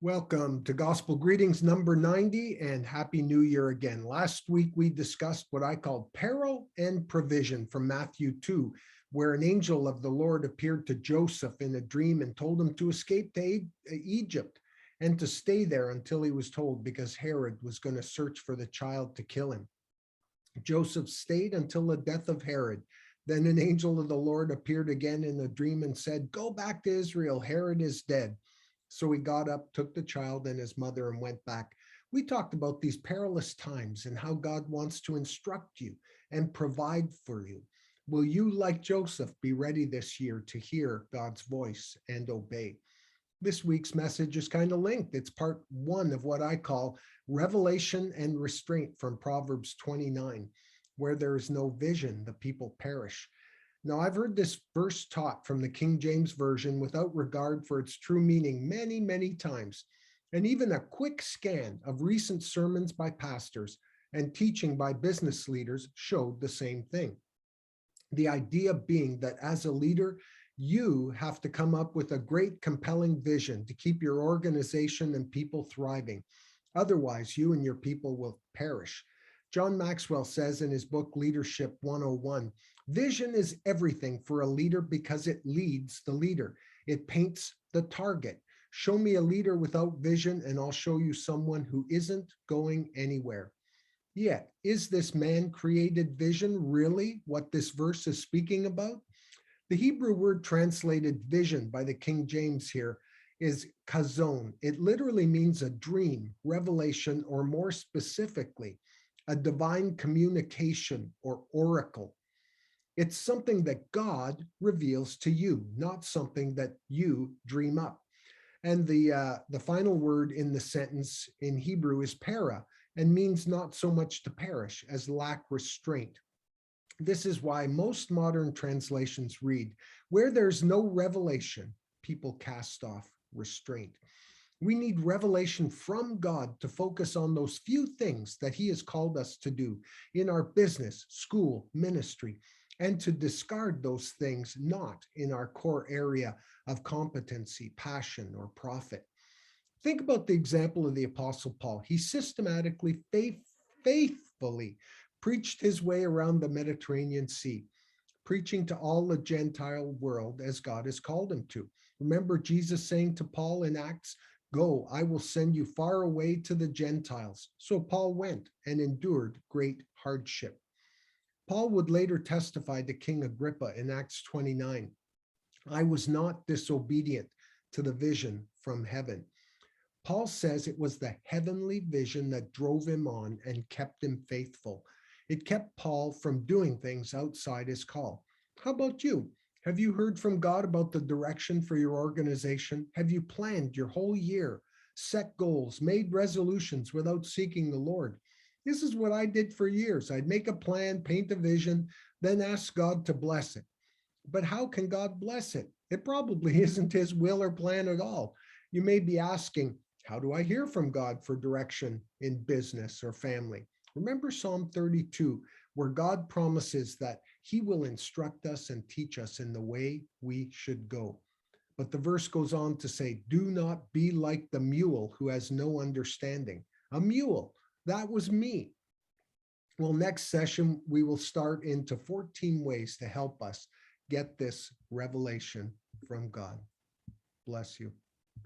Welcome to Gospel Greetings number 90 and Happy New Year again. Last week we discussed what I called peril and provision from Matthew 2, where an angel of the Lord appeared to Joseph in a dream and told him to escape to Egypt and to stay there until he was told, because Herod was going to search for the child to kill him. Joseph stayed until the death of Herod. Then an angel of the Lord appeared again in a dream and said, "Go back to Israel, Herod is dead." So he got up, took the child and his mother and went back. We talked about these perilous times and how God wants to instruct you and provide for you. Will you, like Joseph, be ready this year to hear God's voice and obey? This week's message is kind of linked. It's part one of what I call revelation and restraint from Proverbs 29. Where there is no vision, the people perish. Now, I've heard this verse taught from the King James Version without regard for its true meaning many, many times. And even a quick scan of recent sermons by pastors and teaching by business leaders showed the same thing. The idea being that as a leader, you have to come up with a great, compelling vision to keep your organization and people thriving. Otherwise, you and your people will perish. John Maxwell says in his book, Leadership 101, vision is everything for a leader because it leads the leader. It paints the target. Show me a leader without vision and I'll show you someone who isn't going anywhere. Yet, is this man-created vision really what this verse is speaking about? The Hebrew word translated vision by the King James here is kazon. It literally means a dream, revelation, or more specifically, a divine communication or oracle. It's something that God reveals to you, not something that you dream up. And the final word in the sentence in Hebrew is para and means not so much to perish as lack restraint. This is why most modern translations read, where there's no revelation, people cast off restraint. We need revelation from God to focus on those few things that he has called us to do in our business, school, ministry, and to discard those things not in our core area of competency, passion, or profit. Think about the example of the Apostle Paul. He systematically, faithfully preached his way around the Mediterranean Sea, preaching to all the Gentile world as God has called him to. Remember Jesus saying to Paul in Acts, "Go, I will send you far away to the Gentiles." So Paul went and endured great hardship. Paul would later testify to King Agrippa in Acts 29, "I was not disobedient to the vision from heaven." Paul says it was the heavenly vision that drove him on and kept him faithful. It kept Paul from doing things outside his call. How about you? Have you heard from God about the direction for your organization? Have you planned your whole year, set goals, made resolutions without seeking the Lord? This is what I did for years. I'd make a plan, paint a vision, then ask God to bless it. But how can God bless it? It probably isn't his will or plan at all. You may be asking, how do I hear from God for direction in business or family? Remember Psalm 32, where God promises that he will instruct us and teach us in the way we should go. But the verse goes on to say, do not be like the mule who has no understanding. A mule, that was me. Well, next session, we will start into 14 ways to help us get this revelation from God. Bless you.